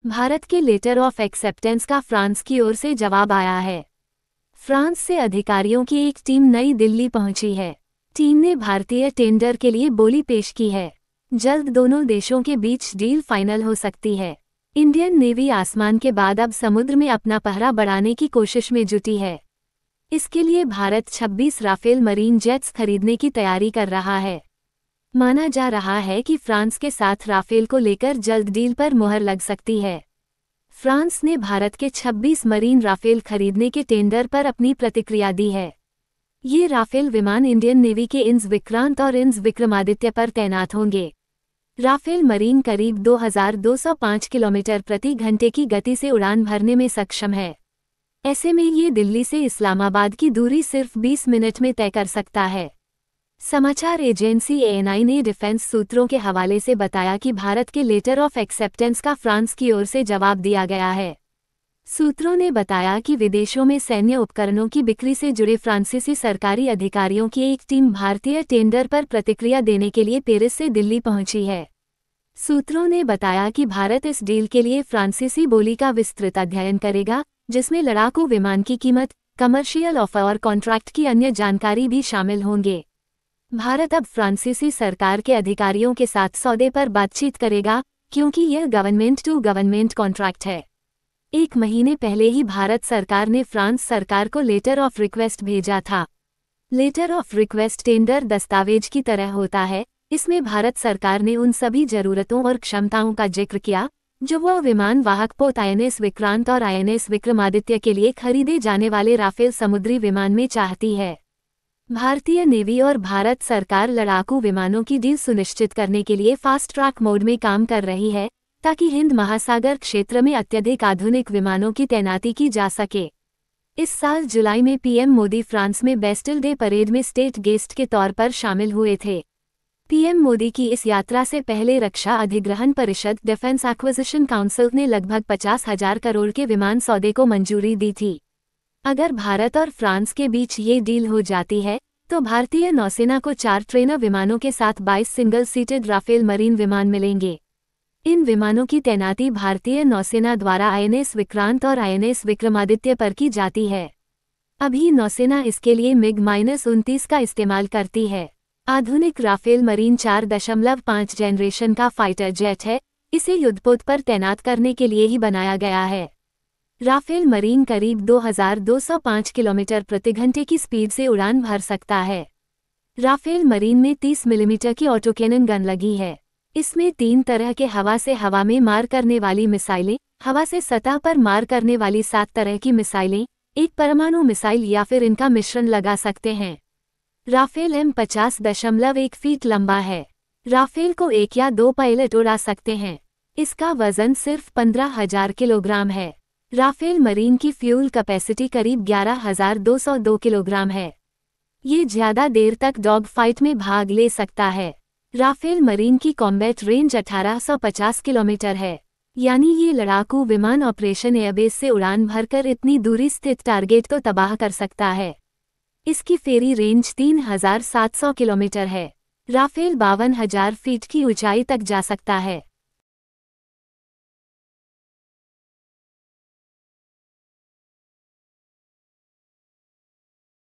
भारत के letter of acceptance का France की ओर से जवाब आया है। फ्रांस से अधिकारियों की एक टीम नई दिल्ली पहुंची है। टीम ने भारतीय टेंडर के लिए बोली पेश की है। जल्द दोनों देशों के बीच डील फाइनल हो सकती है। इंडियन नेवी आसमान के बाद अब समुद्र में अपना पहरा बढ़ाने की कोशिश में जुटी है। इसके लिए भारत 26 राफेल मरीन जेट्स खरीदने की तैयारी कर रहा है। माना जा रहा है कि फ्रांस के साथ राफेल को लेकर जल्द डील पर मुहर लग सकती है। फ्रांस ने भारत के 26 मरीन राफेल खरीदने के टेंडर पर अपनी प्रतिक्रिया दी है। ये राफेल विमान इंडियन नेवी के इंस विक्रांत और इंस विक्रमादित्य पर तैनात होंगे। राफेल मरीन करीब 2205 किलोमीटर प्रति घंटे की गति से उड़ान भरने में सक्षम है। ऐसे में ये दिल्ली से इस्लामाबाद की दूरी सिर्फ 20 मिनट में तय कर सकता है। समाचार एजेंसी एएनआई ने डिफेंस सूत्रों के हवाले से बताया कि भारत के लेटर ऑफ एक्सेप्टेंस का फ्रांस की ओर से जवाब दिया गया है। सूत्रों ने बताया कि विदेशों में सैन्य उपकरणों की बिक्री से जुड़े फ्रांसीसी सरकारी अधिकारियों की एक टीम भारतीय टेंडर पर प्रतिक्रिया देने के लिए पेरिस से दिल्ली पहुंची है। सूत्रों ने बताया कि भारत इस डील के लिए फ्रांसीसी बोली का विस्तृत अध्ययन करेगा, जिसमें लड़ाकू विमान की कीमत, कमर्शियल ऑफर और कॉन्ट्रैक्ट की अन्य जानकारी भी शामिल होंगे। भारत अब फ्रांसीसी सरकार के अधिकारियों के साथ सौदे पर बातचीत करेगा, क्योंकि यह गवर्नमेंट टू गवर्नमेंट कॉन्ट्रैक्ट है। एक महीने पहले ही भारत सरकार ने फ्रांस सरकार को लेटर ऑफ रिक्वेस्ट भेजा था। लेटर ऑफ रिक्वेस्ट टेंडर दस्तावेज की तरह होता है। इसमें भारत सरकार ने उन सभी जरूरतों और क्षमताओं का जिक्र किया जो वह विमान वाहक पोत आईएनएस विक्रांत और आईएनएस विक्रमादित्य के लिए खरीदे जाने वाले राफेल समुद्री विमान में चाहती है। भारतीय नेवी और भारत सरकार लड़ाकू विमानों की डील सुनिश्चित करने के लिए फास्ट ट्रैक मोड में काम कर रही है, ताकि हिंद महासागर क्षेत्र में अत्यधिक आधुनिक विमानों की तैनाती की जा सके। इस साल जुलाई में पीएम मोदी फ्रांस में बेस्टिल डे परेड में स्टेट गेस्ट के तौर पर शामिल हुए थे। पीएम मोदी की इस यात्रा से पहले रक्षा अधिग्रहण परिषद डिफेंस एक्विजिशन काउंसिल ने लगभग 50,000 करोड़ के विमान सौदे को मंजूरी दी थी। अगर भारत और फ्रांस के बीच ये डील हो जाती है, तो भारतीय नौसेना को 4 ट्रेनर विमानों के साथ 22 सिंगल सीटेड राफेल मरीन विमान मिलेंगे। इन विमानों की तैनाती भारतीय नौसेना द्वारा आईएनएस विक्रांत और आईएनएस विक्रमादित्य पर की जाती है। अभी नौसेना इसके लिए MiG-29 का इस्तेमाल करती है। आधुनिक राफेल मरीन 4.5 जनरेशन का फाइटर जेट है। इसे युद्धपोत पर तैनात करने के लिए ही बनाया गया है। राफेल मरीन करीब 2205 किलोमीटर प्रति घंटे की स्पीड से उड़ान भर सकता है। राफेल मरीन में 30 मिलीमीटर की ऑटोकैनन गन लगी है। इसमें 3 तरह के हवा से हवा में मार करने वाली मिसाइलें, हवा से सतह पर मार करने वाली 7 तरह की मिसाइलें, एक परमाणु मिसाइल या फिर इनका मिश्रण लगा सकते हैं। राफेल M50.1 फीट लंबा है। राफेल को 1 या 2 पायलट उड़ा सकते हैं। इसका वजन सिर्फ 15,000 किलोग्राम है। राफेल मरीन की फ्यूल कैपेसिटी करीब 11,202 किलोग्राम है। ये ज्यादा देर तक डॉग फाइट में भाग ले सकता है। राफेल मरीन की कॉम्बैट रेंज 1850 किलोमीटर है, यानी ये लड़ाकू विमान ऑपरेशन एयरबेस से उड़ान भरकर इतनी दूरी स्थित टारगेट को तबाह कर सकता है। इसकी फेरी रेंज 3,700 किलोमीटर है। राफेल 52,000 फीट की ऊंचाई तक जा सकता है।